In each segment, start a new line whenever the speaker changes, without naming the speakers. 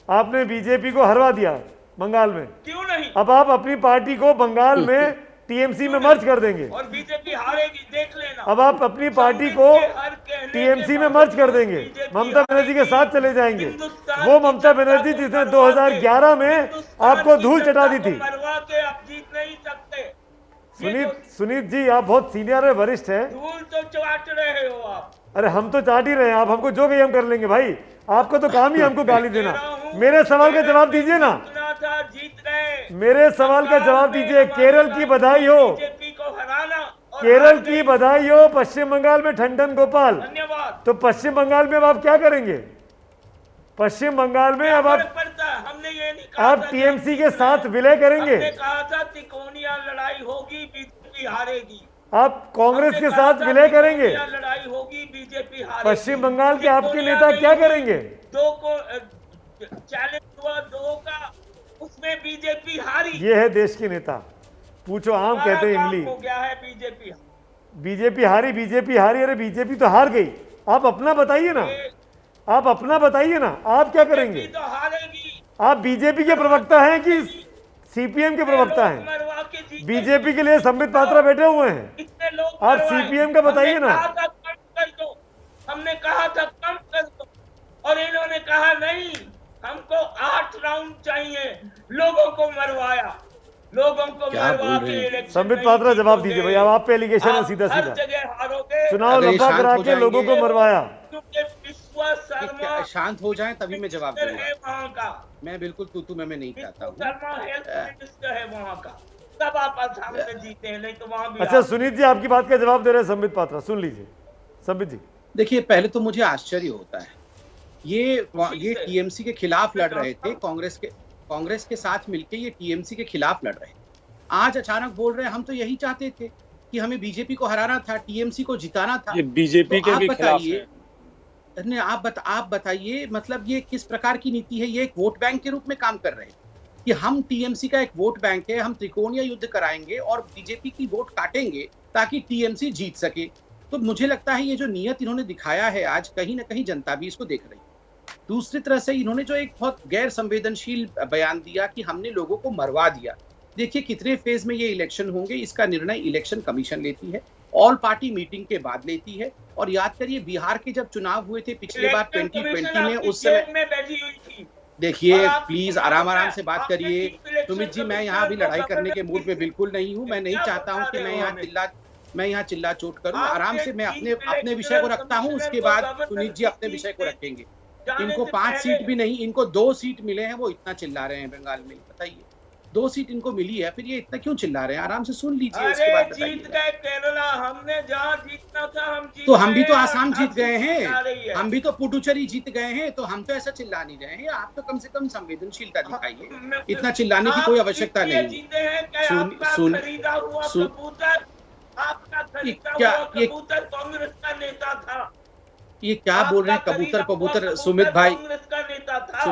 आपने बीजेपी को हरवा दिया बंगाल में,
क्यों नहीं?
अब आप अपनी पार्टी को बंगाल में टीएमसी में मर्ज कर देंगे
और बीजेपी हारेगी, देख लेना।
अब आप अपनी पार्टी को टीएमसी में मर्ज कर देंगे, ममता बनर्जी के साथ चले जाएंगे। वो ममता बनर्जी जिसने 2011 में आपको धूल चटा दी थी।
मरवा के आप जीत नहीं सकते।
सुनीत जी, आप बहुत सीनियर है, वरिष्ठ है।
धूल तो चाट रहे हो आप।
अरे हम तो चाट ही रहे हैं, आप हमको जो कहिए हम कर लेंगे भाई। आपको तो काम ही हमको गाली देना। मेरे सवाल का जवाब दीजिए ना,
जीत गए।
मेरे सवाल का जवाब दीजिए। केरल की बधाई हो,
बीजेपी को हराना।
केरल की बधाई हो। पश्चिम बंगाल में ठंडन गोपाल,
धन्यवाद।
तो पश्चिम बंगाल में अब आप क्या करेंगे? पश्चिम बंगाल में अब आप
हमने ये नहीं कहा
आप टीएमसी के साथ विलय करेंगे।
हमने कहा था त्रिकोणीय लड़ाई होगी, बीजेपी हारेगी।
आप कांग्रेस के साथ विलय करेंगे।
लड़ाई होगी, बीजेपी हारेगी।
पश्चिम बंगाल के आपके नेता क्या करेंगे?
दो को चैलेंज हुआ, दो का, उसमें बीजेपी हारी।
ये है देश के नेता। पूछो आम कहते हैं इमली।
हो गया है बीजेपी।
बीजेपी हारी, बीजेपी हारी। अरे बीजेपी तो हार गई, आप अपना बताइए ना, आप अपना बताइए ना, आप क्या करेंगे?
तो हारेगी।
आप बीजेपी के प्रवक्ता हैं कि सीपीएम के प्रवक्ता हैं? बीजेपी के लिए संबित पात्रा बैठे हुए हैं, आप सीपीएम का बताइए ना।
हमने कहा था कम कर दो, और इन्होंने कहा नहीं, हमको 8 राउंड चाहिए। लोगों को मरवाया, लोगों को मरवा के।
संबित पात्रा जवाब दीजिए भैया, आप पे एलिगेशन है सीधा सीधा।
जगह हारोगे,
चुनाव लंबा करा के लोगों को मरवाया।
क्योंकि विश्वास शर्मा
शांत हो जाएं तभी मैं जवाब दूंगा।
वहाँ का
मैं बिल्कुल तू मैं नहीं चाहता हूँ।
शर्मा हेल्थ मिनिस्टर है वहाँ का, तब आप आसाम से जीते हैं, नहीं तो वहाँ भी।
अच्छा सुनीत जी, आपकी बात का जवाब दे रहे हैं संबित पात्रा, सुन लीजिए संबित जी।
देखिए, पहले तो मुझे आश्चर्य होता है, ये टीएमसी के खिलाफ लड़ रहे थे, कांग्रेस के साथ मिलकर ये टीएमसी के खिलाफ लड़ रहे हैं। आज अचानक बोल रहे हैं हम तो यही चाहते थे कि हमें बीजेपी को हराना था, टीएमसी को जिताना था।
ये बीजेपी के भी खिलाफ है।
आप बताइए, मतलब ये किस प्रकार की नीति है? ये एक वोट बैंक के रूप में काम कर रहे हैं कि हम टीएमसी का एक वोट बैंक है, हम त्रिकोणीय युद्ध कराएंगे और बीजेपी की वोट काटेंगे ताकि टीएमसी जीत सके। तो मुझे लगता है ये जो नीयत इन्होंने दिखाया है आज, कहीं ना कहीं जनता भी इसको देख रही है। दूसरी तरह से इन्होंने जो एक बहुत गैर संवेदनशील बयान दिया कि हमने लोगों को मरवा दिया। देखिए, कितने फेज में ये इलेक्शन होंगे, इसका निर्णय इलेक्शन कमीशन लेती है, ऑल पार्टी मीटिंग के बाद लेती है। और याद करिए, बिहार के जब चुनाव हुए थे पिछले बार 2020 में, उस समय, देखिए प्लीज आराम से बात करिए। सुमित जी, मैं यहाँ भी लड़ाई करने के मूड में बिल्कुल नहीं हूँ। मैं नहीं चाहता हूँ कि मैं यहाँ चिल्ला चोट करूँ। आराम से मैं अपने विषय को रखता हूँ, उसके बाद सुनीत जी अपने विषय को रखेंगे। इनको 5 सीट भी नहीं, इनको 2 सीट मिले हैं, वो इतना चिल्ला रहे हैं बंगाल में। बताइए, 2 सीट इनको मिली है, फिर ये इतना क्यों चिल्ला रहे हैं? आराम से सुन लीजिए, उसके बाद
जीत गए केरला, हमने जहाँ जीतना था हम जीत।
तो हम भी तो आसाम जीत गए हैं, हम भी तो पुडुचेरी जीत गए हैं, तो हम तो ऐसा चिल्ला नहीं रहे हैं। आप तो कम से कम संवेदनशीलता दिखाइए, इतना चिल्लाने की कोई आवश्यकता नहीं।
कबूतर कांग्रेस का नेता था।
ये क्या बोल रहे हैं? कबूतर सुमित भाई,
कांग्रेस का नेता था।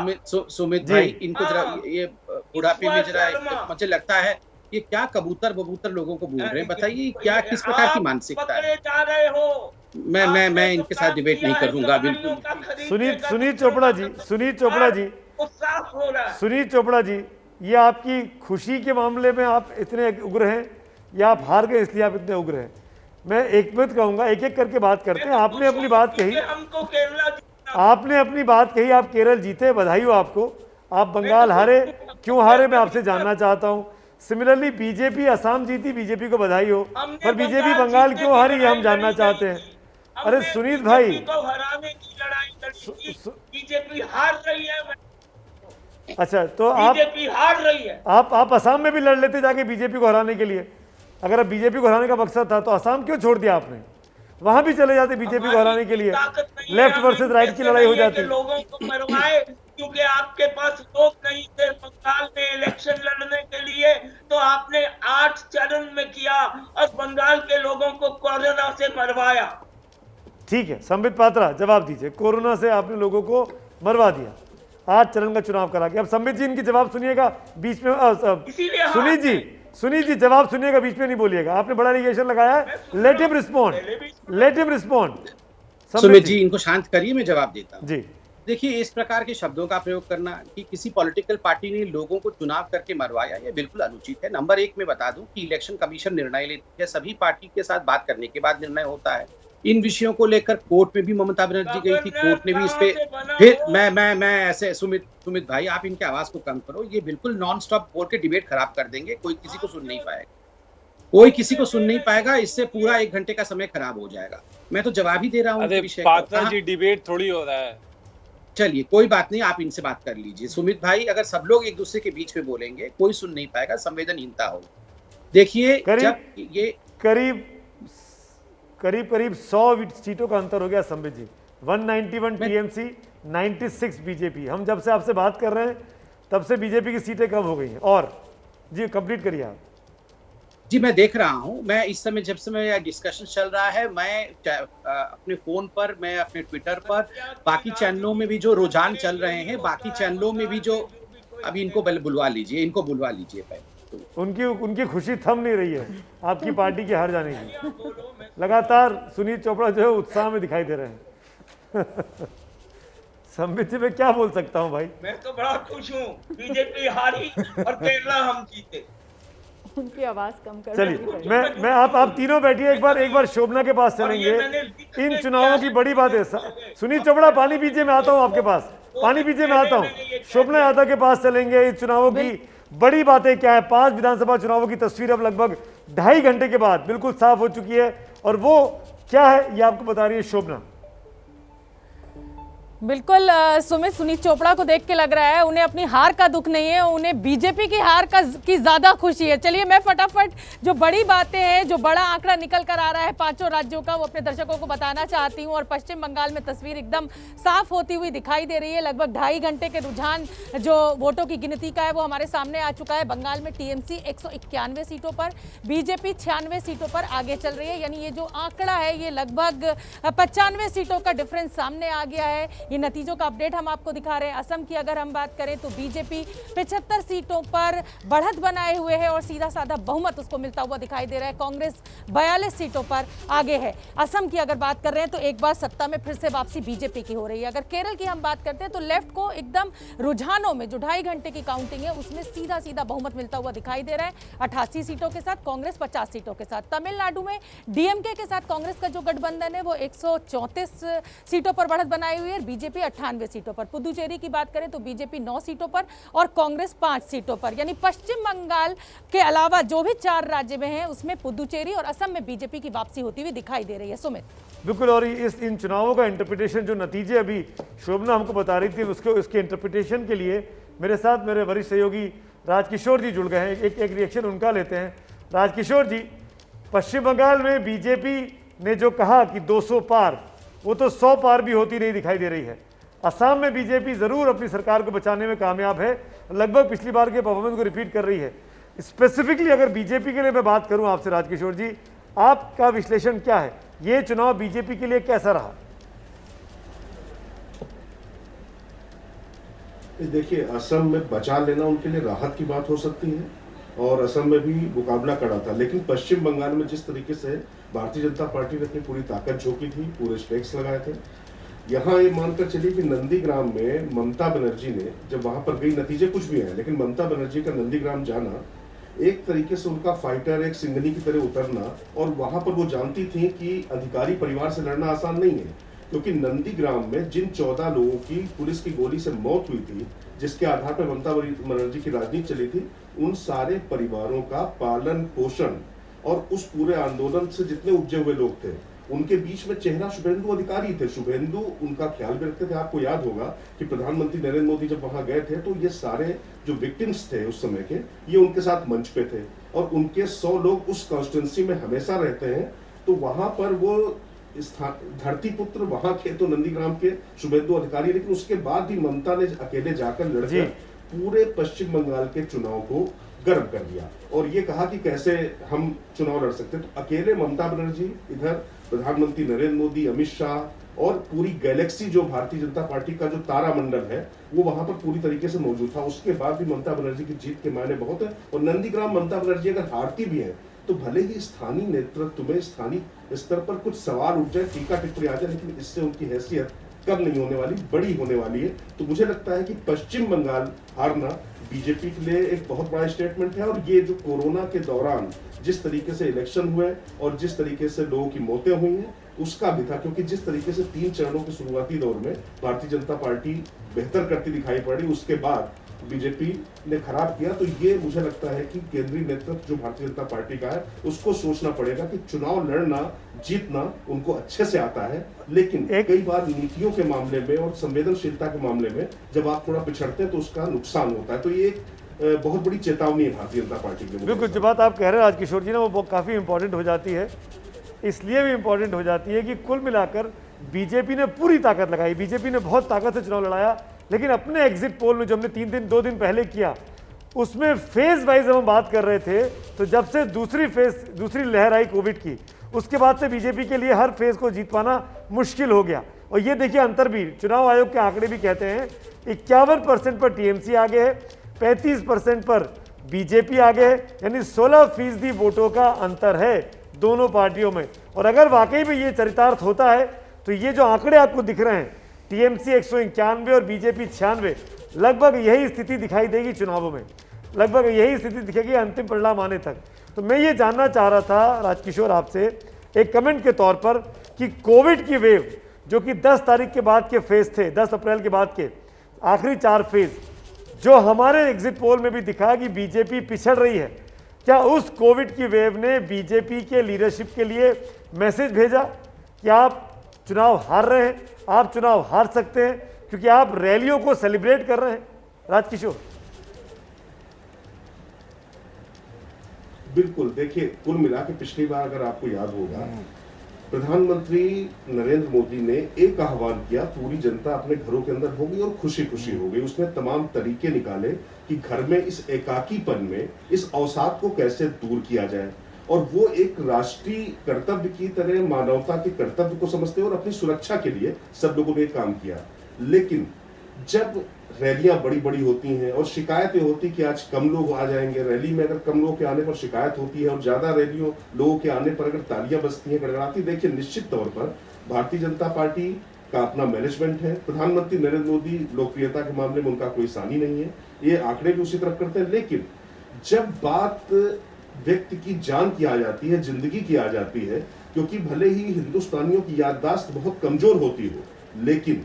सुमित भाई, इनको जरा ये बुढ़ापे में जरा मुझे लगता है ये क्या कबूतर लोगों को बोल रहे हैं? बताइए क्या, किस प्रकार की मानसिकता है?
जा रहे हो।
मैं इनके साथ डिबेट नहीं करूंगा बिल्कुल।
सुनीत चोपड़ा जी, ये आपकी खुशी के मामले में आप इतने उग्र हैं या आप हार गए इसलिए आप इतने उग्र हैं? मैं एक मिनट कहूंगा, एक एक करके बात करते हैं। आपने अपनी बात कही, आपने अपनी बात कही, आप केरल जीते, बधाई हो आपको। आप बंगाल हारे, क्यों हारे मैं आपसे जानना चाहता हूं। सिमिलरली बीजेपी असम जीती, बीजेपी को बधाई हो, पर बीजेपी बंगाल क्यों हारी ये हम जानना चाहते हैं। अरे सुनीत भाई,
बीजेपी हार रही है।
अच्छा, तो
बीजेपी हार रही है।
आप असम में भी लड़ लेते जाके बीजेपी को हराने के लिए। अगर अब बीजेपी को हराने का मकसद था तो असम क्यों छोड़ दिया आपने? वहां भी चले जाते बीजेपी को हराने के लिए, लेफ्ट वर्सेस राइट की लड़ाई हो जाती।
लोगों को मरवाए क्योंकि आपके पास लोग नहीं थे बंगाल में इलेक्शन लड़ने के लिए, तो आपने 8 चरण में किया और बंगाल के लोगों को कोरोना से मरवाया।
ठीक है, संबित पात्रा जवाब दीजिए। कोरोना से आपने लोगों को मरवा दिया, 8 चरण का चुनाव करा के। अब संबित जी इनकी जवाब सुनिएगा, बीच में सुनीत जी जवाब सुनिएगा, बीच में नहीं बोलिएगा। आपने बड़ा एलिगेशन लगाया है, let him respond.
Sumit ji इनको शांत करिए, मैं जवाब देता हूं।
जी
देखिए, इस प्रकार के शब्दों का प्रयोग करना कि किसी पॉलिटिकल पार्टी ने लोगों को चुनाव करके मरवाया, ये बिल्कुल अनुचित है। नंबर 1 मैं बता दूं कि इलेक्शन कमीशन निर्णय लेती है, सभी पार्टी के साथ बात करने के बाद निर्णय होता है। इन विषयों को लेकर कोर्ट में भी ममता बनर्जी गई थी, कोर्ट ने भी इस पे फिर मैं ऐसे सुमित भाई, आप इनकी आवाज को कम करो। ये बिल्कुल नॉन स्टॉप बोल के डिबेट खराब कर देंगे, कोई किसी को सुन नहीं पाएगा, कोई किसी को सुन नहीं पाएगा। इससे पूरा 1 घंटे का समय खराब हो जाएगा। मैं तो जवाब ही दे रहा हूँ विषय का।
पात्रा जी, डिबेट थोड़ी हो रहा है।
चलिए, कोई बात नहीं, आप इनसे बात कर लीजिए। सुमित भाई, अगर सब लोग एक दूसरे के बीच में बोलेंगे, कोई सुन नहीं पाएगा, संवेदनहीनता होगी। देखिए, जब ये
करीब 100 सीटों का अंतर हो गया संबित जी। 191 टीएमसी, 96 बीजेपी। हम जब से आपसे बात कर रहे हैं तब से बीजेपी की सीटें कम हो गई हैं। और जी कंप्लीट करिए आप।
जी, मैं देख रहा हूं, मैं इस समय जब से मैं डिस्कशन चल रहा है, मैं अपने फोन पर, मैं अपने ट्विटर पर, बाकी चैनलों में भी जो रुझान चल रहे हैं, बाकी चैनलों में भी जो, अभी इनको बुलवा लीजिए पहले।
उनकी खुशी थम नहीं रही है आपकी पार्टी के हार जाने की। लगातार सुनील चोपड़ा जो है उत्साह में दिखाई दे रहे हैं। संबित जी, मैं क्या बोल सकता हूं भाई?
मैं तो बड़ा खुश हूं, बीजेपी हारी और केरला हम जीते।
उनकी आवाज कम कर।
चलिए, मैं आप तीनों बैठिए। एक बार शोभना के पास चलेंगे। इन चुनावों की बड़ी बात है। सुनील चोपड़ा, पानी पीजिए, मैं आता हूं आपके पास। पानी पीजिए, मैं आता हूं। शोभना यादव के पास चलेंगे। इस चुनावों की बड़ी बातें क्या है? 5 विधानसभा चुनावों की तस्वीर अब लगभग 2.5 घंटे के बाद बिल्कुल साफ हो चुकी है, और वो क्या है ये आपको बता रही है शोभना।
बिल्कुल सुनील चोपड़ा को देख के लग रहा है उन्हें अपनी हार का दुख नहीं है, उन्हें बीजेपी की हार की ज्यादा खुशी है। चलिए, मैं फटाफट जो बड़ी बातें हैं, जो बड़ा आंकड़ा निकल कर आ रहा है 5 राज्यों का, वो अपने दर्शकों को बताना चाहती हूँ। और पश्चिम बंगाल में तस्वीर एकदम साफ होती हुई दिखाई दे रही है। लगभग 2.5 घंटे के रुझान जो वोटों की गिनती का है वो हमारे सामने आ चुका है। बंगाल में टीएमसी 191 सीटों पर, बीजेपी 96 सीटों पर आगे चल रही है। यानी ये जो आंकड़ा है ये लगभग 95 सीटों का डिफरेंस सामने आ गया है। ये नतीजों का अपडेट हम आपको दिखा रहे हैं। असम की अगर हम बात करें तो बीजेपी 75 सीटों पर बढ़त बनाए हुए है और सीधा साधा बहुमत उसको मिलता हुआ दिखाई दे रहा है। कांग्रेस 42 सीटों पर आगे है। असम की अगर बात कर रहे हैं तो एक बार सत्ता में फिर से वापसी बीजेपी की हो रही है। अगर केरल की हम बात करते हैं तो लेफ्ट को एकदम रुझानों में जो 2.5 घंटे की काउंटिंग है उसमें सीधा सीधा बहुमत मिलता हुआ दिखाई दे रहा है, 88 सीटों के साथ, कांग्रेस 50 सीटों के साथ। तमिलनाडु में डीएमके के साथ कांग्रेस का जो गठबंधन है वो 134 सीटों पर बढ़त बनाई हुई है, बीजेपी 98 सीटों पर। पुदुचेरी की बात करें तो बीजेपी 9 सीटों पर और कांग्रेस 5 सीटों पर। यानी पश्चिम बंगाल के अलावा जो भी 4 राज्य में हैं उसमें पुदुचेरी और असम में बीजेपी की वापसी होती हुई दिखाई दे रही है। सुमित,
बिल्कुल। और इन चुनावों का इंटरप्रिटेशन, जो नतीजे अभी शोभना हमको बता रही थी, उसके इंटरप्रिटेशन के लिए मेरे साथ मेरे वरिष्ठ सहयोगी राजकिशोर जी जुड़ गए हैं। एक रिएक्शन उनका लेते हैं। राजकिशोर जी, पश्चिम बंगाल में बीजेपी ने जो कहा कि 200 पार, वो तो 100 पार भी होती नहीं दिखाई दे रही है। असम में बीजेपी जरूर अपनी सरकार को बचाने में कामयाब है, लगभग पिछली बार के परफॉर्मेंस को रिपीट कर रही है। स्पेसिफिकली अगर बीजेपी के लिए मैं बात करूं आपसे राजकिशोर जी, आपका विश्लेषण क्या है? ये चुनाव बीजेपी के लिए कैसा रहा?
देखिए, असम में बचा लेना उनके लिए राहत की बात हो सकती है और असम में भी मुकाबला कड़ा था, लेकिन पश्चिम बंगाल में जिस तरीके से भारतीय जनता पार्टी ने अपनी पूरी ताकत झोंकी थी, पूरे स्टेक्स लगाए थे, यहाँ ये मानकर चलिए कि नंदीग्राम में ममता बनर्जी ने जब वहां पर गई, नतीजे कुछ भी आए, लेकिन ममता बनर्जी का नंदीग्राम जाना, एक तरीके से उनका फाइटर, एक सिंघनी की तरह उतरना, और वहां पर वो जानती थी कि अधिकारी परिवार से लड़ना आसान नहीं है, क्योंकि नंदीग्राम में जिन 14 लोगों की पुलिस की गोली से मौत हुई थी, जिसके आधार पर ममता बनर्जी की राजनीति चली थी, उन सारे परिवारों का पालन पोषण और उस पूरे आंदोलन से जितने उपजे हुए लोग थे, उनके बीच में चेहरा शुभेंदु अधिकारी थे। शुभेंदु उनका ख्याल भी रखते थे। आपको याद होगा कि प्रधानमंत्री नरेंद्र मोदी जब वहां गए थे तो ये सारे जो विक्टिम्स थे उस समय के, ये उनके साथ मंच पे थे, और उनके 100 लोग उस कॉन्स्टिट्यूंसी में हमेशा रहते हैं। तो वहां पर वो धरती पुत्र वहां थे तो नंदीग्राम के शुभेंदु अधिकारी, लेकिन उसके बाद भी ममता ने अकेले जाकर लड़कर पूरे पश्चिम बंगाल के चुनाव को गर्म कर दिया और ये कहा कि कैसे हम चुनाव लड़ सकते हैं। तो अकेले ममता बनर्जी, इधर प्रधानमंत्री नरेंद्र मोदी, अमित शाह और पूरी गैलेक्सी जो भारतीय जनता पार्टी का जो तारामंडल है वो वहां पर पूरी तरीके से मौजूद था। उसके बाद भी ममता बनर्जी की जीत के मायने बहुत है। और नंदीग्राम ममता बनर्जी अगर हारती भी है तो भले ही स्थानीय नेतृत्व में स्थानीय स्तर पर कुछ सवाल उठ जाए, टीका टिप्पणी आ जाए, लेकिन इससे उनकी हैसियत कम नहीं होने वाली, बड़ी होने वाली है। तो मुझे लगता है कि पश्चिम बंगाल हारना बीजेपी के लिए एक बहुत बड़ा स्टेटमेंट है। और ये जो कोरोना के दौरान जिस तरीके से इलेक्शन हुए और जिस तरीके से लोगों की मौतें हुई हैं उसका भी था, क्योंकि जिस तरीके से 3 चरणों के शुरुआती दौर में भारतीय जनता पार्टी बेहतर करती दिखाई पड़ी, उसके बाद बीजेपी ने खराब किया। तो ये मुझे लगता है कि केंद्रीय नेतृत्व जो भारतीय जनता पार्टी का है उसको सोचना पड़ेगा कि चुनाव लड़ना जीतना उनको अच्छे से आता है, लेकिन कई बार नीतियों के मामले में और संवेदनशीलता के मामले में जब आप थोड़ा पिछड़ते हैं तो उसका नुकसान होता है। तो ये बहुत बड़ी चेतावनी है भारतीय जनता पार्टी के लिए।
बिल्कुल, जो बात आप कह रहे हैं राजकिशोर जी ना, वो काफ़ी इंपॉर्टेंट हो जाती है। इसलिए भी इंपॉर्टेंट हो जाती है कि कुल मिलाकर बीजेपी ने पूरी ताकत लगाई, बीजेपी ने बहुत ताकत से चुनाव लड़ाया, लेकिन अपने एग्जिट पोल में जो हमने 2 दिन पहले किया उसमें फेज वाइज हम बात कर रहे थे, तो जब से दूसरी लहर आई कोविड की, उसके बाद से बीजेपी के लिए हर फेज को जीत पाना मुश्किल हो गया। और ये देखिए अंतर भी, चुनाव आयोग के आंकड़े भी कहते हैं 51% पर टीएमसी आगे है, 35% पर बीजेपी आगे है, यानी 16% वोटों का अंतर है दोनों पार्टियों में। और अगर वाकई में ये चरितार्थ होता है तो ये जो आंकड़े आपको दिख रहे हैं, टीएमसी 191 और बीजेपी 96, लगभग यही स्थिति दिखाई देगी चुनावों में, लगभग यही स्थिति दिखेगी अंतिम परिणाम आने तक। तो मैं ये जानना चाह रहा था राजकिशोर आपसे एक कमेंट के तौर पर कि कोविड की वेव जो कि 10 तारीख के बाद के फेज थे, 10 अप्रैल के बाद के आखिरी 4 फेज, जो हमारे एग्जिट पोल में भी दिखा कि बीजेपी पिछड़ रही है, क्या उस कोविड की वेव ने बीजेपी के लीडरशिप के लिए मैसेज भेजा कि आप चुनाव हार रहे हैं, आप चुनाव हार सकते हैं, क्योंकि आप रैलियों को सेलिब्रेट कर रहे हैं? राजकिशोर।
बिल्कुल, देखिए कुल मिला के पिछली बार अगर आपको याद होगा, प्रधानमंत्री नरेंद्र मोदी ने एक आह्वान किया, पूरी जनता अपने घरों के अंदर होगी और खुशी खुशी होगी। उसने तमाम तरीके निकाले कि घर में इस एकाकीपन में इस अवसाद को कैसे दूर किया जाए, और वो एक राष्ट्रीय कर्तव्य की तरह मानवता के कर्तव्य को समझते और अपनी सुरक्षा के लिए सब लोगों ने काम किया। लेकिन जब रैलियां बड़ी बड़ी होती हैं और शिकायतें होती कि आज कम लोग आ जाएंगे, रैली में अगर कम लोगों के आने पर शिकायत होती है और ज्यादा रैलियों लोगों के आने पर अगर तालियां बजती हैं, गड़गड़ाती, देखिए निश्चित तौर पर भारतीय जनता पार्टी का अपना मैनेजमेंट है। प्रधानमंत्री नरेंद्र मोदी लोकप्रियता के मामले में उनका कोई सानी नहीं है, ये आंकड़े भी उसी तरफ करते हैं। लेकिन जब बात व्यक्ति की जान की आ जाती है, जिंदगी की आ जाती है, क्योंकि भले ही हिंदुस्तानियों की याददाश्त बहुत कमजोर होती हो, लेकिन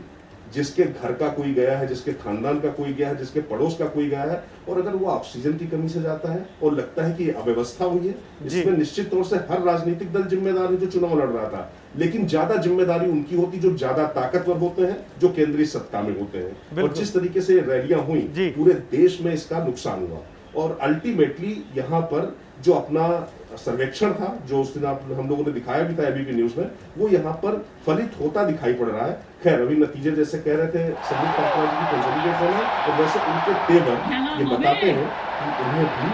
जिसके घर का कोई गया है, जिसके खानदान का कोई गया है, जिसके पड़ोस का कोई गया है, और अगर वो ऑक्सीजन की कमी से जाता है और लगता है कि ये अव्यवस्था हुई है, इसमें निश्चित तौर से हर राजनीतिक दल जिम्मेदार है जो चुनाव लड़ रहा था। लेकिन ज्यादा जिम्मेदारी उनकी होती जो ज्यादा ताकतवर होते हैं, जो केंद्रीय सत्ता में होते हैं। और जिस तरीके से रैलियां हुई, पूरे देश में इसका नुकसान हुआ। और अल्टीमेटली यहाँ पर जो अपना सर्वेक्षण था, जो उस दिन हम लोगों ने दिखाया भी था एबीपी न्यूज में, वो यहाँ पर फलित होता दिखाई पड़ रहा है। खैर, अभी नतीजे जैसे कह रहे थे संदीप पात्रा जी की कंसोलिडेट होना, और वैसे उनके तेवर ये बताते हैं कि उन्हें भी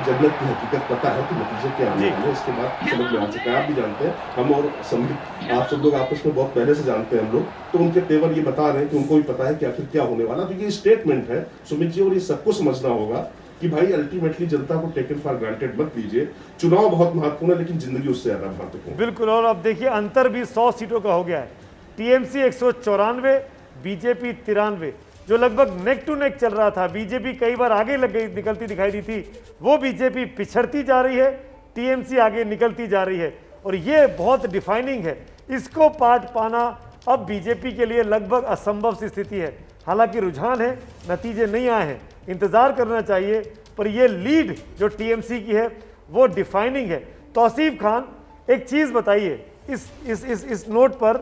जन्नत की हकीकत पता है कि नतीजे क्या आने वाले, इसके बाद समझ में आ चुका है। आप भी जानते हैं, हम और संदीप, आप सब लोग आपस में बहुत पहले से जानते हैं हम लोग, तो उनके तेवर ये बता रहे हैं कि उनको भी पता है कि आखिर क्या होने वाला। तो ये स्टेटमेंट है सुमित जी, और ये सबको समझना होगा कि भाई अल्टीमेटली जनता को टेकन फॉर ग्रांटेड मत लीजिए। चुनाव बहुत महत्वपूर्ण है, लेकिन जिंदगी उससे ज्यादा महत्वपूर्ण।
बिल्कुल, और अब देखिए अंतर भी 100 सीटों का हो गया है। टीएमसी 194, बीजेपी 93, जो लगभग नेक टू नेक चल रहा था। बीजेपी कई बार आगे निकलती दिखाई दी थी, वो बीजेपी पिछड़ती जा रही है, टीएमसी आगे निकलती जा रही है, और ये बहुत डिफाइनिंग है। इसको पाट पाना अब बीजेपी के लिए लगभग असंभव सी स्थिति है। हालांकि रुझान है, नतीजे नहीं आए हैं, इंतजार करना चाहिए, पर ये लीड जो टीएमसी की है वो डिफाइनिंग है। तौसीफ खान, एक चीज़ बताइए इस नोट पर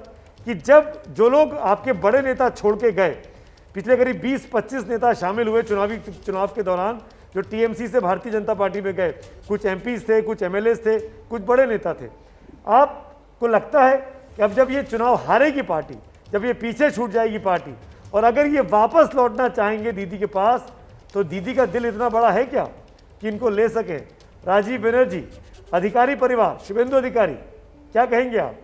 कि जब जो लोग आपके बड़े नेता छोड़ के गए, पिछले करीब 20-25 नेता शामिल हुए चुनाव के दौरान जो टीएमसी से भारतीय जनता पार्टी में गए, कुछ एमपीज थे, कुछ एमएलएस थे, कुछ बड़े नेता थे। आपको लगता है कि अब जब ये चुनाव हारेगी पार्टी, जब ये पीछे छूट जाएगी पार्टी, और अगर ये वापस लौटना चाहेंगे दीदी के पास, तो दीदी का दिल इतना बड़ा है क्या कि इनको ले सके? राजीव बनर्जी, अधिकारी परिवार, शुभेंदु अधिकारी, क्या कहेंगे आप?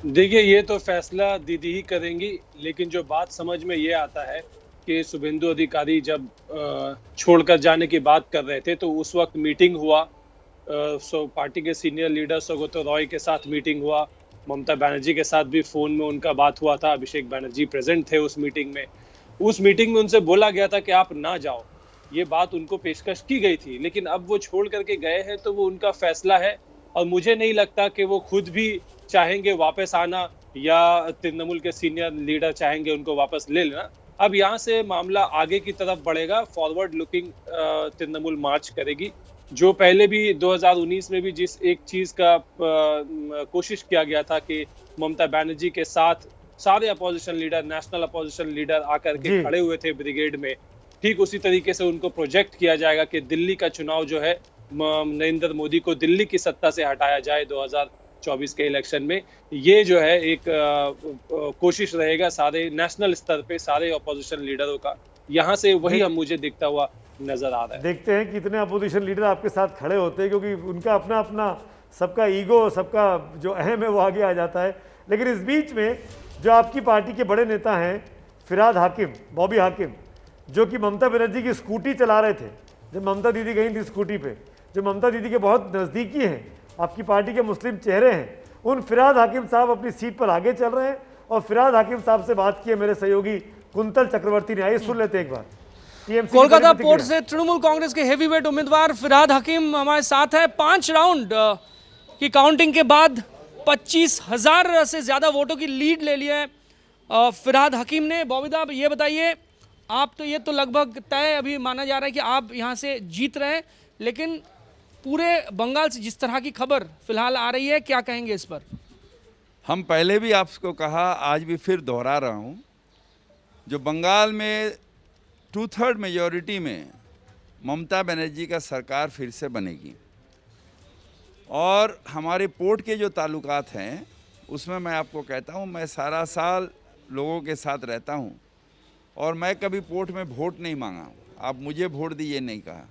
देखिए, ये तो फैसला दीदी ही करेंगी, लेकिन जो बात समझ में ये आता है कि शुभेंदु अधिकारी जब छोड़कर जाने की बात कर रहे थे, तो उस वक्त मीटिंग हुआ पार्टी के सीनियर लीडर सौगतो रॉय के साथ मीटिंग हुआ, ममता बनर्जी के साथ भी फोन में उनका बात हुआ था, अभिषेक बनर्जी प्रेजेंट थे उस मीटिंग में। उस मीटिंग में उनसे बोला गया था कि आप ना जाओ, ये बात उनको पेशकश की गई थी, लेकिन अब वो छोड़ करके गए हैं तो वो उनका फैसला है और मुझे नहीं लगता कि वो खुद भी चाहेंगे वापस आना या तृणमूल के सीनियर लीडर चाहेंगे उनको वापस ले लेना। अब यहाँ से मामला आगे की तरफ बढ़ेगा, फॉरवर्ड लुकिंग तृणमूल मार्च करेगी। जो पहले भी 2019 में भी जिस एक चीज का कोशिश किया गया था कि ममता बनर्जी के साथ सारे opposition leader, national opposition leader आकर के खड़े हुए थे ब्रिगेड में, ठीक उसी तरीके से उनको प्रोजेक्ट किया जाएगा कि दिल्ली का चुनाव जो है नरेंद्र मोदी को दिल्ली की सत्ता से हटाया जाए 2024 के इलेक्शन में। ये जो है एक कोशिश रहेगा सारे नेशनल स्तर पे सारे अपोजिशन लीडरों का, यहाँ से वही हम मुझे दिखता हुआ नजर आ रहा है।
देखते हैं कितने अपोजिशन लीडर आपके साथ खड़े होते हैं, क्योंकि उनका अपना अपना सबका ईगो, सबका जो अहम है वो आगे आ जाता है। लेकिन इस बीच में जो आपकी पार्टी के बड़े नेता हैं फिरहाद हाकिम, बॉबी हाकिम, जो कि ममता बनर्जी की स्कूटी चला रहे थे जब ममता दीदी गई थी स्कूटी पे, जो ममता दीदी के बहुत नज़दीकी हैं, आपकी पार्टी के मुस्लिम चेहरे हैं, उन फिरहाद हाकिम साहब अपनी सीट पर आगे चल रहे हैं। और फिरहाद हाकिम साहब से बात की है मेरे सहयोगी कुंतल चक्रवर्ती ने, आइए सुन लेते हैं एक बार।
कोलकाता पोर्ट से तृणमूल कांग्रेस के हेवीवेट उम्मीदवार फिरहाद हकीम हमारे साथ है। 5 राउंड की काउंटिंग के बाद 25,000 से ज्यादा वोटों की लीड ले लिया है फिरहाद हकीम ने। बॉबीदा, ये बताइए, आप तो ये तो लगभग तय अभी माना जा रहा है कि आप यहाँ से जीत रहे हैं, लेकिन पूरे बंगाल से जिस तरह की खबर फिलहाल आ रही है, क्या कहेंगे इस पर?
हम पहले भी आपको कहा, आज भी फिर दोहरा रहा हूँ, जो बंगाल में 2/3 मेजॉरिटी में ममता बनर्जी का सरकार फिर से बनेगी। और हमारे पोर्ट के जो ताल्लुकात हैं उसमें मैं आपको कहता हूँ, मैं सारा साल लोगों के साथ रहता हूँ और मैं कभी पोर्ट में वोट नहीं मांगा, आप मुझे वोट दीजिए नहीं कहा।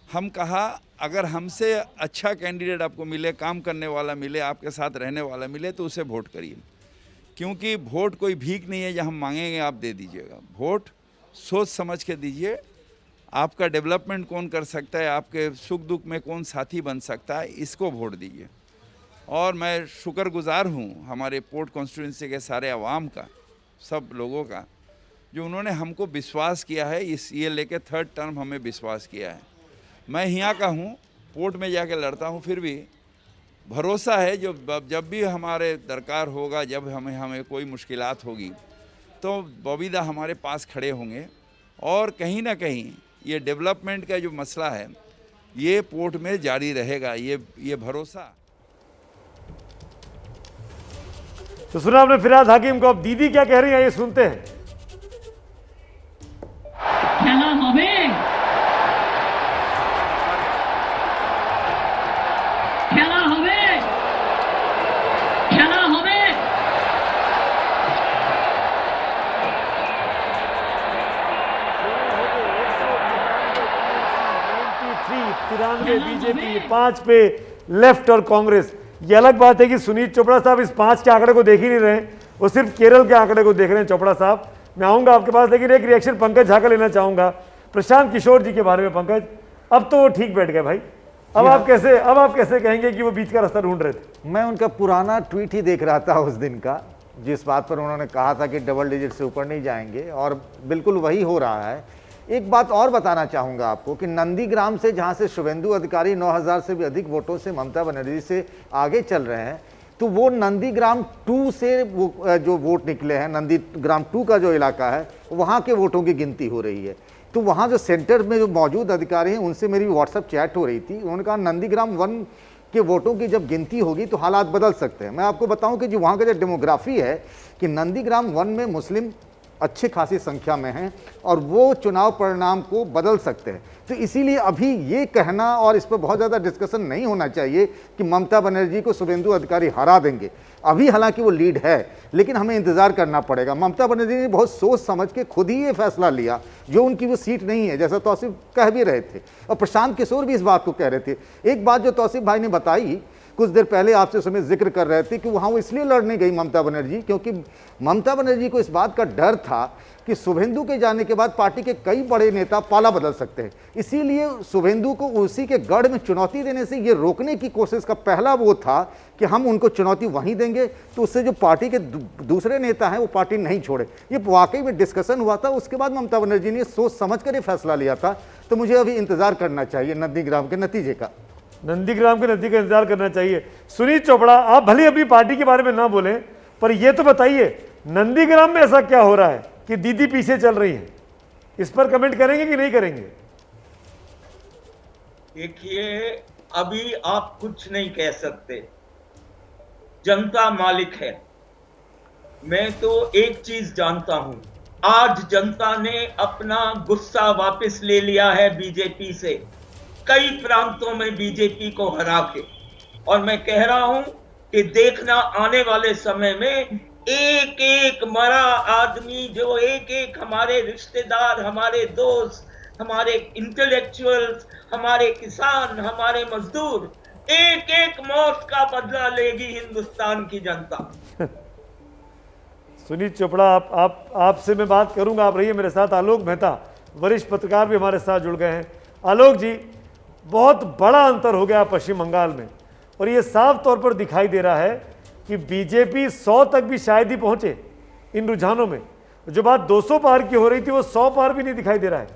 हम कहा अगर हमसे अच्छा कैंडिडेट आपको मिले, काम करने वाला मिले, आपके साथ रहने वाला मिले तो उसे वोट करिए, क्योंकि वोट कोई भीख नहीं है जो हम मांगेंगे आप दे दीजिएगा। वोट सोच समझ के दीजिए, आपका डेवलपमेंट कौन कर सकता है, आपके सुख दुख में कौन साथी बन सकता है, इसको वोट दीजिए। और मैं शुक्रगुजार हूँ हमारे पोर्ट कॉन्स्टिट्यूंसी के सारे अवाम का, सब लोगों का, जो उन्होंने हमको विश्वास किया है, इस ये लेके 3rd टर्म हमें विश्वास किया है। मैं यहाँ का हूँ, पोर्ट में जाके लड़ता हूँ, फिर भी भरोसा है जो जब भी हमारे दरकार होगा, जब हमें कोई मुश्किलात होगी तो बॉबीदा हमारे पास खड़े होंगे। और कहीं ना कहीं ये डेवलपमेंट का जो मसला है ये पोर्ट में जारी रहेगा, ये भरोसा।
तो सुना आपने फिरहाद हाकिम को, अब दीदी क्या कह रही है ये सुनते हैं।
खेला হবে खेला হবে खेला হবে
93 बीजेपी, 5 पे लेफ्ट और कांग्रेस। ये अलग बात है कि सुनील चोपड़ा साहब इस 5 के आंकड़े को देख ही नहीं रहे, वो सिर्फ केरल के आंकड़े को देख रहे हैं। चोपड़ा साहब, मैं आऊंगा आपके पास, लेकिन एक रिएक्शन पंकज झा का लेना चाहूंगा प्रशांत किशोर जी के बारे में। पंकज, अब तो वो ठीक बैठ गए भाई, अब आप कैसे कहेंगे कि वो बीच का रास्ता ढूंढ रहे थे?
मैं उनका पुराना ट्वीट ही देख रहा था उस दिन का, जिस बात पर उन्होंने कहा था कि डबल डिजिट से ऊपर नहीं जाएंगे, और बिल्कुल वही हो रहा है। एक बात और बताना चाहूंगा आपको कि नंदीग्राम से, जहां से शुभेंदु अधिकारी 9,000 से भी अधिक वोटों से ममता बनर्जी से आगे चल रहे हैं, तो वो नंदीग्राम 2 से जो वोट निकले हैं, नंदीग्राम 2 का जो इलाका है, वहां के वोटों की गिनती हो रही है। तो वहां जो सेंटर में जो मौजूद अधिकारी हैं उनसे मेरी व्हाट्सएप चैट हो रही थी, उन्होंने कहा नंदीग्राम 1 के वोटों की जब गिनती होगी तो हालात बदल सकते हैं। मैं आपको बताऊं कि जो वहाँ का जो डेमोग्राफी है कि नंदीग्राम 1 में मुस्लिम अच्छी खासी संख्या में हैं और वो चुनाव परिणाम को बदल सकते हैं। तो इसीलिए अभी ये कहना और इस पर बहुत ज़्यादा डिस्कशन नहीं होना चाहिए कि ममता बनर्जी को शुभेंदु अधिकारी हरा देंगे। अभी हालांकि वो लीड है, लेकिन हमें इंतजार करना पड़ेगा। ममता बनर्जी ने बहुत सोच समझ के खुद ही ये फैसला लिया, जो उनकी वो सीट नहीं है, जैसा तौसीफ कह भी रहे थे और प्रशांत किशोर भी इस बात को कह रहे थे। एक बात जो तौसीफ भाई ने बताई कुछ देर पहले आपसे समय जिक्र कर रहे थे कि वहाँ वो इसलिए लड़ने गई ममता बनर्जी क्योंकि ममता बनर्जी को इस बात का डर था कि शुभेंदु के जाने के बाद पार्टी के कई बड़े नेता पाला बदल सकते हैं, इसीलिए शुभेंदु को उसी के गढ़ में चुनौती देने से ये रोकने की कोशिश का पहला वो था कि हम उनको चुनौती वहीं देंगे तो उससे जो पार्टी के दूसरे नेता हैं वो पार्टी नहीं छोड़े। ये वाकई में डिस्कशन हुआ था, उसके बाद ममता बनर्जी ने सोच समझ कर ये फैसला लिया था। तो मुझे अभी इंतजार करना चाहिए नंदीग्राम के नतीजे का।
नंदीग्राम के नतीजे का इंतजार करना चाहिए। सुनीत चोपड़ा, आप भले अपनी पार्टी के बारे में ना बोलें, पर ये तो बताइए नंदीग्राम में ऐसा क्या हो रहा है कि दीदी पीछे चल रही है? इस पर कमेंट करेंगे कि नहीं करेंगे?
देखिए, अभी आप कुछ नहीं कह सकते, जनता मालिक है। मैं तो एक चीज जानता हूं, आज जनता ने अपना गुस्सा वापस ले लिया है बीजेपी से, कई प्रांतों में बीजेपी को हरा के। और मैं कह रहा हूं कि देखना आने वाले समय में एक एक मरा आदमी, जो एक एक हमारे रिश्तेदार, हमारे दोस्त, हमारे इंटेलेक्चुअल्स, हमारे किसान, हमारे मजदूर, एक एक मौत का बदला लेगी हिंदुस्तान की जनता।
सुनीत चोपड़ा, आपसे मैं बात करूंगा, आप रहिए मेरे साथ। आलोक मेहता, वरिष्ठ पत्रकार, भी हमारे साथ जुड़ गए हैं। आलोक जी, बहुत बड़ा अंतर हो गया पश्चिम बंगाल में और ये साफ तौर पर दिखाई दे रहा है कि बीजेपी 100 तक भी शायद ही पहुंचे इन रुझानों में। जो बात 200 पार की हो रही थी वो 100 पार भी नहीं दिखाई दे रहा है।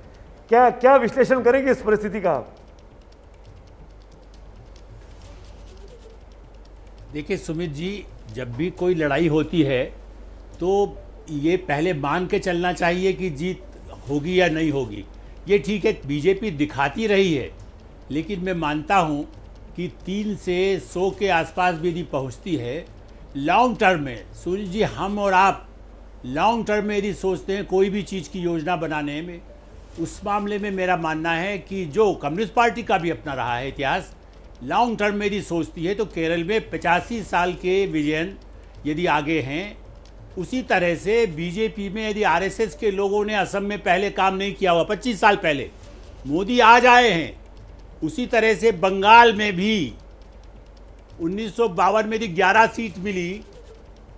क्या क्या विश्लेषण करेंगे इस परिस्थिति का आप?
देखिए सुमित जी, जब भी कोई लड़ाई होती है तो ये पहले मान के चलना चाहिए कि जीत होगी या नहीं होगी। ये ठीक है, बीजेपी दिखाती रही है, लेकिन मैं मानता हूँ कि 3 से 100 के आसपास भी यदि पहुँचती है लॉन्ग टर्म में, सुनील जी, हम और आप लॉन्ग टर्म में यदि सोचते हैं कोई भी चीज़ की योजना बनाने में, उस मामले में मेरा मानना है कि जो कम्युनिस्ट पार्टी का भी अपना रहा है इतिहास, लॉन्ग टर्म में यदि सोचती है तो केरल में 85 साल के विजयन यदि आगे हैं, उसी तरह से बीजेपी में यदि आरएसएस के लोगों ने असम में पहले काम नहीं किया हुआ 25 साल पहले, मोदी आज आए हैं, उसी तरह से बंगाल में भी 1952 में यदि 11 सीट मिली,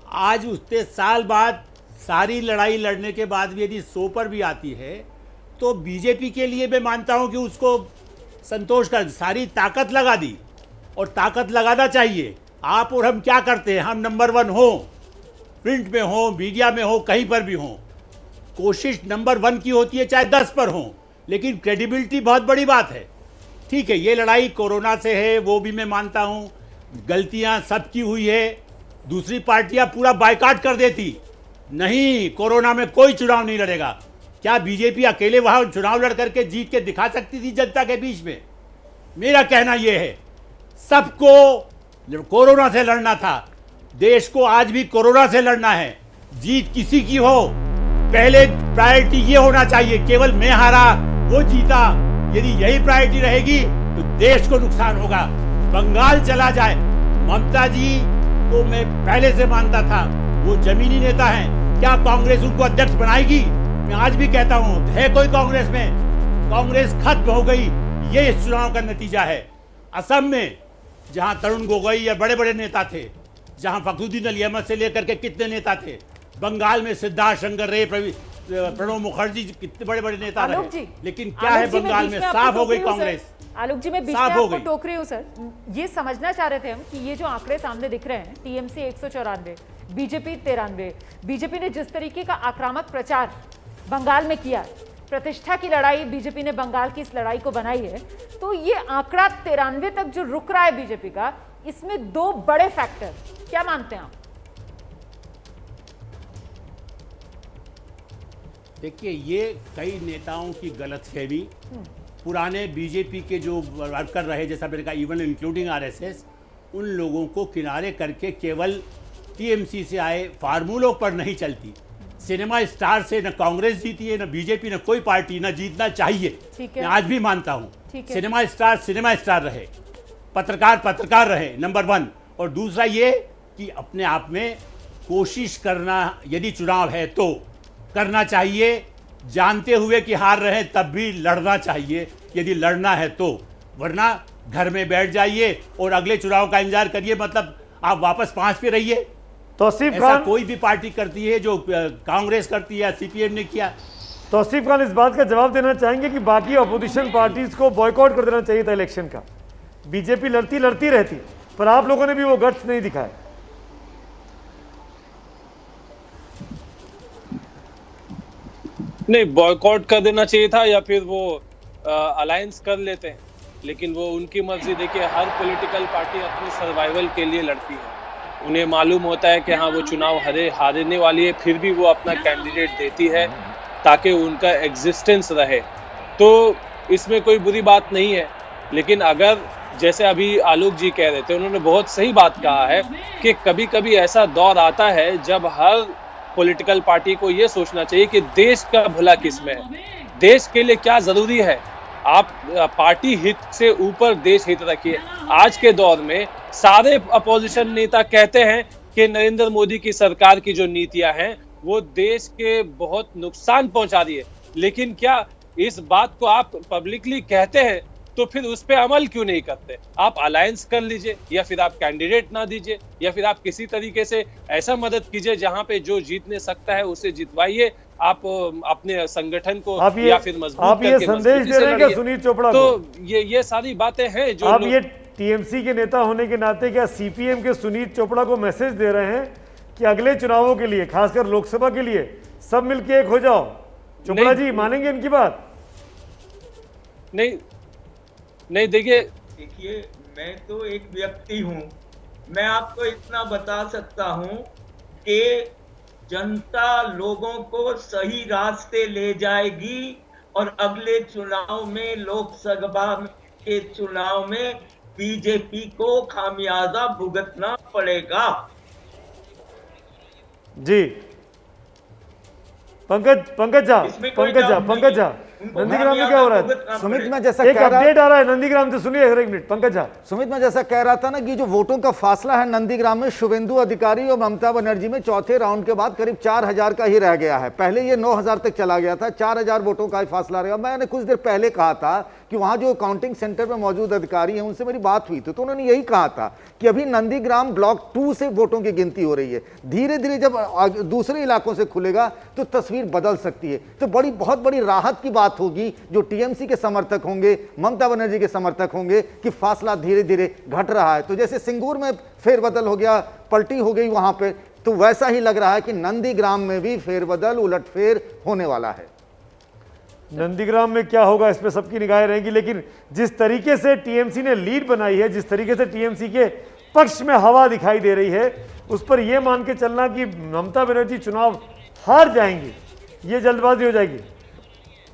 आज उसके साल बाद सारी लड़ाई लड़ने के बाद भी यदि 100 पर भी आती है तो बीजेपी के लिए मैं मानता हूं कि उसको संतोष कर सारी ताकत लगा दी, और ताकत लगाना चाहिए। आप और हम क्या करते हैं, हम नंबर 1 हो, प्रिंट में हो, मीडिया में हो, कहीं पर भी हो, कोशिश नंबर 1 की होती है चाहे 10 पर हो, लेकिन क्रेडिबिलिटी बहुत बड़ी बात है। ठीक है, ये लड़ाई कोरोना से है, वो भी मैं मानता हूँ, गलतियाँ सबकी हुई है। दूसरी पार्टियाँ पूरा बायकॉट कर देती, नहीं कोरोना में कोई चुनाव नहीं लड़ेगा। क्या बीजेपी अकेले वहाँ चुनाव लड़ करके जीत के दिखा सकती थी जनता के बीच में? मेरा कहना यह है, सबको कोरोना से लड़ना था, देश को आज भी कोरोना से लड़ना है। जीत किसी की हो, पहले प्रायोरिटी ये होना चाहिए, केवल मैं हारा वो जीता, यदि यही प्रायोरिटी रहेगी तो देश को नुकसान होगा। बंगाल चला जाए, ममता जी को मैं पहले से मानता था वो जमीनी नेता हैं, क्या कांग्रेस उनको अध्यक्ष बनाएगी? मैं आज भी कहता हूँ, है कोई कांग्रेस में? कांग्रेस खत्म हो गई, ये इस चुनाव का नतीजा है। असम में जहां तरुण गोगोई या बड़े बड़े नेता थे, जहां फखरुद्दीन अली अहमद से लेकर के कितने नेता थे, बंगाल में सिद्धार्थ शंकर रे, प्रणब मुखर्जी, कितने बड़े बड़े नेता रहे, लेकिन क्या है बंगाल में? साफ हो गई कांग्रेस।
आलोक जी, मैं बीच में आपको टोक रही हूँ सर, ये समझना चाह रहे थे हम कि ये जो आंकड़े सामने दिख रहे हैं, टीएमसी 194, बीजेपी 93, बीजेपी ने जिस तरीके का आक्रामक प्रचार बंगाल में किया, प्रतिष्ठा की लड़ाई बीजेपी ने बंगाल की इस लड़ाई को बनाई है, तो ये आंकड़ा 93 तक जो रुक रहा है बीजेपी का, इसमें 2 बड़े फैक्टर क्या मानते हैं आप?
देखिए, ये कई नेताओं की गलतफहमी, पुराने बीजेपी के जो वर्कर रहे, जैसा मैंने कहा, इवन इंक्लूडिंग आरएसएस, उन लोगों को किनारे करके केवल टीएमसी से आए फार्मूलों पर नहीं चलती। सिनेमा स्टार से न कांग्रेस जीती है, न बीजेपी, न कोई पार्टी, न जीतना चाहिए। मैं आज भी मानता हूँ सिनेमा स्टार रहे, पत्रकार रहे, नंबर 1। और दूसरा ये कि अपने आप में कोशिश करना, यदि चुनाव है तो करना चाहिए, जानते हुए कि हार रहे तब भी लड़ना चाहिए यदि लड़ना है तो, वरना घर में बैठ जाइए और अगले चुनाव का इंतजार करिए, मतलब आप वापस 5 पे रहिए।
तौसीफ
ऐसा
खान,
कोई भी पार्टी करती है, जो कांग्रेस करती है, सीपीएम ने किया।
तौसीफ खान इस बात का जवाब देना चाहेंगे कि बाकी अपोजिशन पार्टीज को बॉयकॉट कर देना चाहिए था इलेक्शन का। बीजेपी लड़ती रहती, पर आप लोगों ने भी वो गट्स नहीं दिखाए।
नहीं, बॉयकॉट कर देना चाहिए था या फिर वो अलायंस कर लेते हैं, लेकिन वो उनकी मर्जी। देखिए, हर पॉलिटिकल पार्टी अपने सर्वाइवल के लिए लड़ती है। उन्हें मालूम होता है कि हाँ वो चुनाव हारने वाली है, फिर भी वो अपना कैंडिडेट देती है ताकि उनका एग्जिस्टेंस रहे। तो इसमें कोई बुरी बात नहीं है। लेकिन अगर जैसे अभी आलोक जी कह रहे थे, उन्होंने बहुत सही बात कहा है कि कभी कभी ऐसा दौर आता है जब हर पॉलिटिकल पार्टी को ये सोचना चाहिए कि देश का भला किसमें है, देश के लिए क्या जरूरी है। आप पार्टी हित से ऊपर देश हित रखिए। आज के दौर में सारे अपोजिशन नेता कहते हैं कि नरेंद्र मोदी की सरकार की जो नीतियां हैं वो देश के बहुत नुकसान पहुंचा रही है, लेकिन क्या इस बात को आप पब्लिकली कहते हैं तो फिर उस पर अमल क्यों नहीं करते? आप अलायंस कर लीजिए, या फिर आप कैंडिडेट ना दीजिए, या फिर आप किसी तरीके से ऐसा मदद कीजिए जहां पे जो जीतने सकता है उसे जितवाइए। आप अपने संगठन को या फिर मजबूत
आप ये संदेश दे रहे हैं क्या सुनील चोपड़ा को?
तो ये सारी बातें हैं जो
आप ये टीएमसी के नेता होने के नाते क्या सीपीएम के सुनील चोपड़ा को मैसेज दे रहे हैं कि अगले चुनावों के लिए, खासकर लोकसभा के लिए, सब मिलके एक हो जाओ? चोपड़ा जी मानेंगे इनकी बात?
नहीं, देखिए
मैं तो एक व्यक्ति हूं, मैं आपको इतना बता सकता हूं कि जनता लोगों को सही रास्ते ले जाएगी और अगले चुनाव में, लोकसभा के चुनाव में बीजेपी को खामियाजा भुगतना पड़ेगा।
जी पंकज झा नंदीग्राम में क्या हो रहा है?
सुमित, मैं जैसा
एक अपडेट आ रहा है नंदीग्राम से, सुनिए एक मिनट पंकज झा।
सुमित, मैं जैसा कह रहा था ना कि जो वोटों का फासला है नंदीग्राम में शुभेंदु अधिकारी और ममता बनर्जी में चौथे राउंड के बाद करीब 4000 का ही रह गया है। पहले ये 9000 तक चला गया था, 4000 वोटों का ही फासला रहेगा। मैंने कुछ देर पहले कहा था कि वहां जो काउंटिंग सेंटर में मौजूद अधिकारी हैं उनसे मेरी बात हुई थी, तो उन्होंने यही कहा था कि अभी नंदीग्राम ब्लॉक 2 से वोटों की गिनती हो रही है। धीरे धीरे जब दूसरे इलाकों से खुलेगा तो तस्वीर बदल सकती है। तो बहुत बड़ी राहत की बात होगी जो टीएमसी के समर्थक होंगे, ममता बनर्जी के समर्थक होंगे, कि फासला धीरे धीरे घट रहा है। तो जैसे सिंगूर में फेरबदल हो गया, पलटी हो गई वहां पे, तो वैसा ही लग रहा है कि नंदीग्राम में भी फेरबदल, उलटफेर होने वाला है।
नंदीग्राम में क्या होगा इस पे सबकी निगाहें रहेंगी, लेकिन जिस तरीके से टीएमसी ने लीड बनाई है, जिस तरीके से टीएमसी के पक्ष में हवा दिखाई दे रही है, उस पर यह मान के चलना कि ममता बनर्जी चुनाव हार जाएंगी, ये जल्दबाजी हो जाएगी।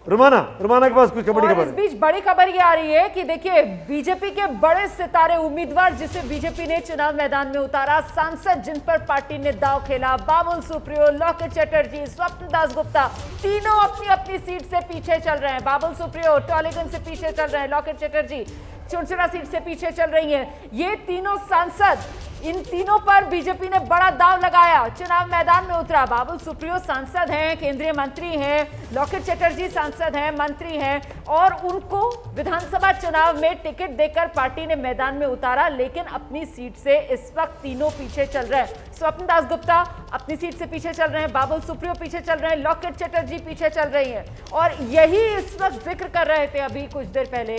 रुमाना के पास कुछ बड़ी खबर।
इस बीच बड़ी खबर ये आ रही है कि देखिए बीजेपी के बड़े सितारे उम्मीदवार जिसे बीजेपी ने चुनाव मैदान में उतारा, सांसद जिन पर पार्टी ने दांव खेला, बाबुल सुप्रियो, लॉकेट चटर्जी, स्वप्न दास गुप्ता, तीनों अपनी अपनी सीट से पीछे चल रहे हैं। बाबुल सुप्रियो टॉलीगंज से पीछे चल रहे हैं, लॉकेट चटर्जी चुनचुना सीट से पीछे चल रही हैं। ये तीनों सांसद, इन तीनों पर बीजेपी ने बड़ा दांव लगाया, चुनाव मैदान में उतरा। बाबुल सुप्रियो सांसद हैं, केंद्रीय मंत्री हैं, लॉकेट चटर्जी सांसद हैं, मंत्री हैं, और उनको विधानसभा चुनाव में टिकट देकर पार्टी ने मैदान में उतारा, लेकिन अपनी सीट से इस वक्त तीनों पीछे चल रहे हैं। स्वप्न दास गुप्ता अपनी सीट से पीछे चल रहे हैं, बाबुल सुप्रियो पीछे चल रहे हैं, लॉकेट चटर्जी पीछे चल रही है। और यही इस वक्त जिक्र कर रहे थे अभी कुछ देर पहले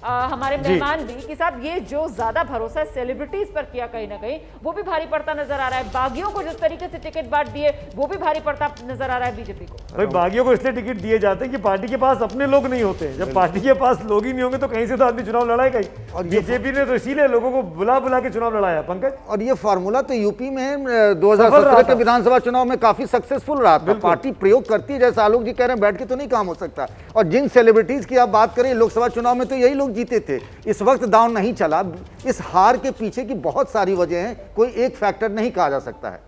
हमारे मेहमान भी कि साहब ये जो ज्यादा भरोसा सेलिब्रिटीज पर किया कहीं ना कहीं, वो भी भारी पड़ता नजर आ रहा है। बागियों को जिस तरीके से टिकट बांट दिए, वो भी भारी पड़ता नजर आ रहा है बीजेपी को।
भाई बागियों को इसलिए टिकट दिए जाते हैं कि पार्टी के पास अपने लोग नहीं होते। जब पार्टी के पास लोग ही नहीं होंगे तो कहीं से तो आदमी चुनाव लड़ाएगा ही, और बीजेपी ने तो इसीलिए लोगों को बुला के चुनाव लड़ाया। पंकज,
और ये फार्मूला तो यूपी में 2017 के विधानसभा चुनाव में काफी सक्सेसफुल रहा था। पार्टी प्रयोग करती है, जैसा आलोक जी कह रहे हैं, बैठ के तो नहीं काम हो सकता। और जिन सेलिब्रिटीज की आप बात करें, लोकसभा चुनाव में तो यही लोग जीते थे। इस वक्त दांव नहीं चला। इस हार के पीछे की बहुत सारी वजह हैं, कोई एक फैक्टर नहीं कहा जा सकता है।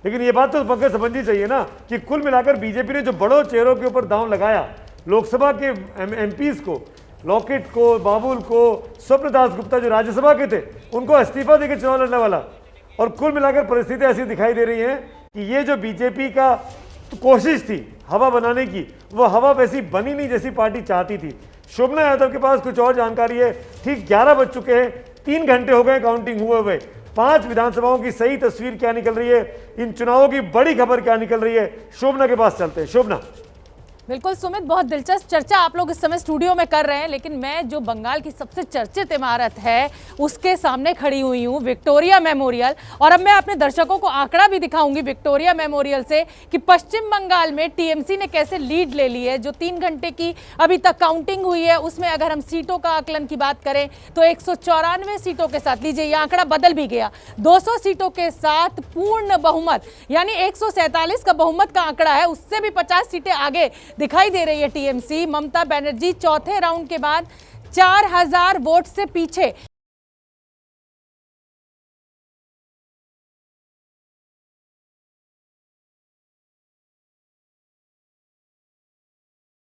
लेकिन ये बात तो पंकज समझनी चाहिए ना कि कुल मिलाकर बीजेपी ने जो बड़ों चेहरों के ऊपर दांव लगाया, लोकसभा के एमपीज को, लॉकेट को, बाबुल को, स्वप्न दास गुप्ता जो राज्यसभा के थे, उनको इस्तीफा देकर चुनाव लड़ने वाला, और कुल मिलाकर परिस्थिति ऐसी दिखाई दे रही है कि ये जो बीजेपी का कोशिश थी हवा बनाने की, वो हवा वैसी बनी नहीं जैसी पार्टी चाहती थी। शोभना यादव के पास कुछ और जानकारी है। ठीक 11 बज चुके हैं, 3 घंटे हो गए काउंटिंग हुए हुए। 5 विधानसभाओं की सही तस्वीर क्या निकल रही है, इन चुनावों की बड़ी खबर क्या निकल रही है, शोभना के पास चलते हैं। शोभना।
बिल्कुल सुमित, बहुत दिलचस्प चर्चा आप लोग इस समय स्टूडियो में कर रहे हैं, लेकिन मैं जो बंगाल की सबसे चर्चित इमारत है उसके सामने खड़ी हुई हूँ, विक्टोरिया मेमोरियल। और अब मैं अपने दर्शकों को आंकड़ा भी दिखाऊंगी विक्टोरिया मेमोरियल से कि पश्चिम बंगाल में टीएमसी ने कैसे लीड ले ली है। जो 3 घंटे की अभी तक काउंटिंग हुई है उसमें अगर हम सीटों का आकलन की बात करें तो 194 सीटों के साथ, लीजिए ये आंकड़ा बदल भी गया, 200 सीटों के साथ पूर्ण बहुमत यानी 147 का बहुमत का आंकड़ा है, उससे भी 50 सीटें आगे दिखाई दे रही है टीएमसी। ममता बनर्जी चौथे राउंड के बाद 4000 वोट से पीछे